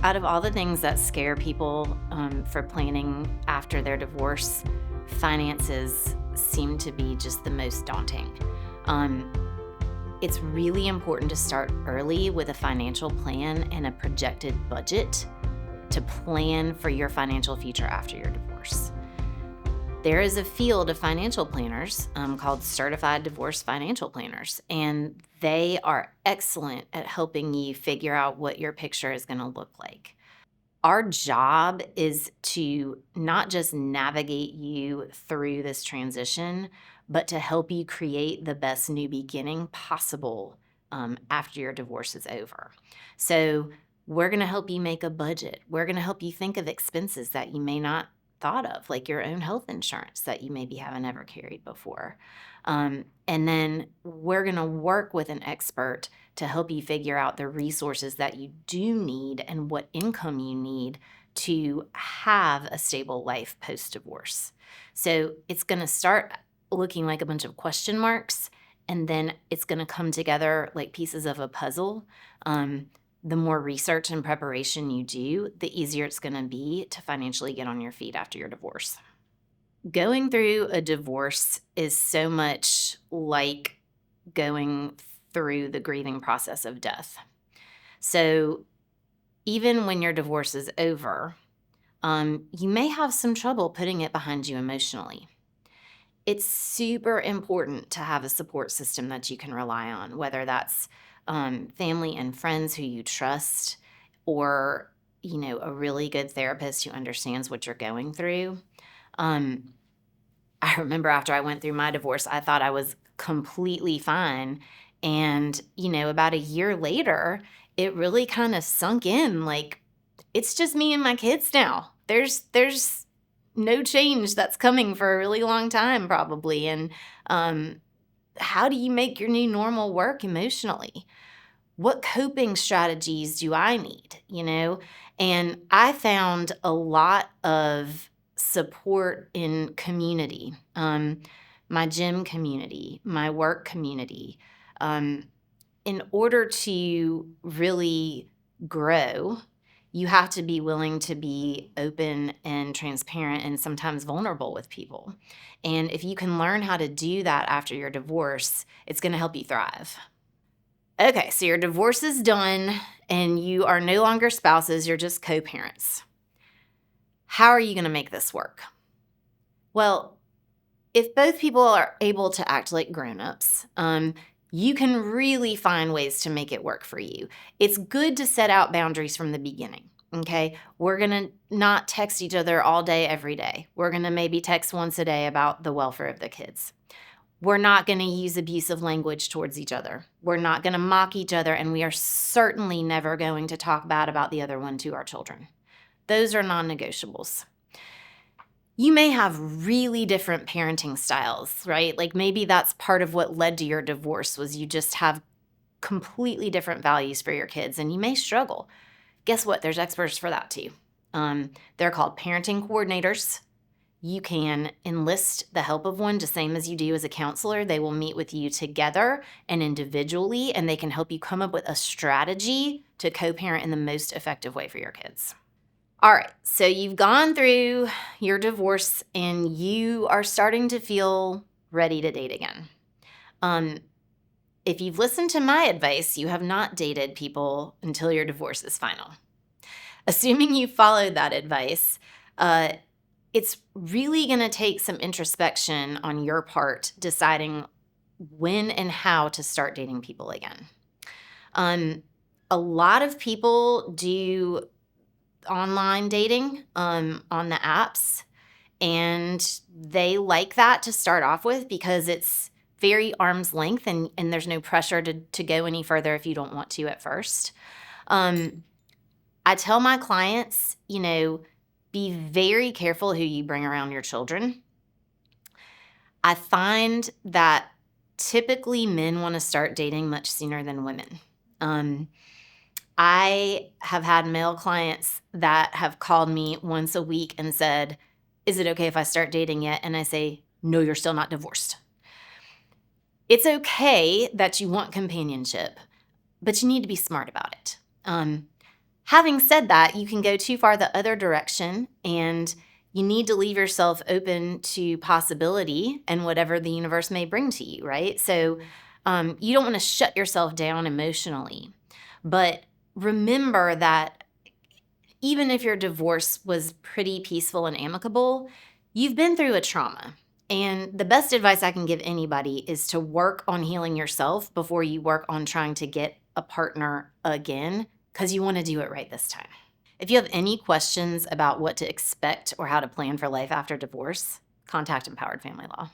Out of all the things that scare people for planning after their divorce, finances seem to be just the most daunting. Um, it's really important to start early with a financial plan and a projected budget to plan for your financial future after your divorce. There is a field of financial planners called Certified Divorce Financial Planners, and they are excellent at helping you figure out what your picture is going to look like. Our job is to not just navigate you through this transition, but to help you create the best new beginning possible after your divorce is over. So we're going to help you make a budget. We're going to help you think of expenses that you may not thought of, like your own health insurance that you maybe haven't ever carried before. And then we're going to work with an expert to help you figure out the resources that you do need and what income you need to have a stable life post-divorce. So it's going to start looking like a bunch of question marks, and then it's going to come together like pieces of a puzzle. The more research and preparation you do, the easier it's going to be to financially get on your feet after your divorce. Going through a divorce is so much like going through the grieving process of death. So even when your divorce is over, you may have some trouble putting it behind you emotionally. It's super important to have a support system that you can rely on, whether that's family and friends who you trust, or a really good therapist who understands what you're going through. I remember after I went through my divorce, I thought I was completely fine. And, about a year later, it really kind of sunk in, like, it's just me and my kids now. There's no change that's coming for a really long time, probably. And how do you make your new normal work emotionally? What coping strategies do I need, And I found a lot of support in community, my gym community, my work community. In order to really grow, you have to be willing to be open and transparent and sometimes vulnerable with people. And if you can learn how to do that after your divorce, it's going to help you thrive. Okay, so your divorce is done and you are no longer spouses, you're just co-parents. How are you going to make this work? Well, if both people are able to act like grown-ups, you can really find ways to make it work for you. It's good to set out boundaries from the beginning, okay? We're going to not text each other all day, every day. We're going to maybe text once a day about the welfare of the kids. We're not going to use abusive language towards each other. We're not going to mock each other, and we are certainly never going to talk bad about the other one to our children. Those are non-negotiables. You may have really different parenting styles, right? Like maybe that's part of what led to your divorce was you just have completely different values for your kids, and you may struggle. Guess what? There's experts for that too. They're called parenting coordinators. You can enlist the help of one, just same as you do as a counselor. They will meet with you together and individually, and they can help you come up with a strategy to co-parent in the most effective way for your kids. All right, so you've gone through your divorce and you are starting to feel ready to date again. If you've listened to my advice, you have not dated people until your divorce is final. Assuming you followed that advice, it's really going to take some introspection on your part deciding when and how to start dating people again. A lot of people do online dating on the apps, and they like that to start off with because it's very arm's length and there's no pressure to go any further if you don't want to at first. I tell my clients, be very careful who you bring around your children. I find that typically men want to start dating much sooner than women. I have had male clients that have called me once a week and said, "Is it okay if I start dating yet?" And I say, "No, you're still not divorced." It's okay that you want companionship, but you need to be smart about it. Having said that, you can go too far the other direction, and you need to leave yourself open to possibility and whatever the universe may bring to you, right? So you don't want to shut yourself down emotionally. But remember that even if your divorce was pretty peaceful and amicable, you've been through a trauma. And the best advice I can give anybody is to work on healing yourself before you work on trying to get a partner again, because you want to do it right this time. If you have any questions about what to expect or how to plan for life after divorce, contact Empowered Family Law.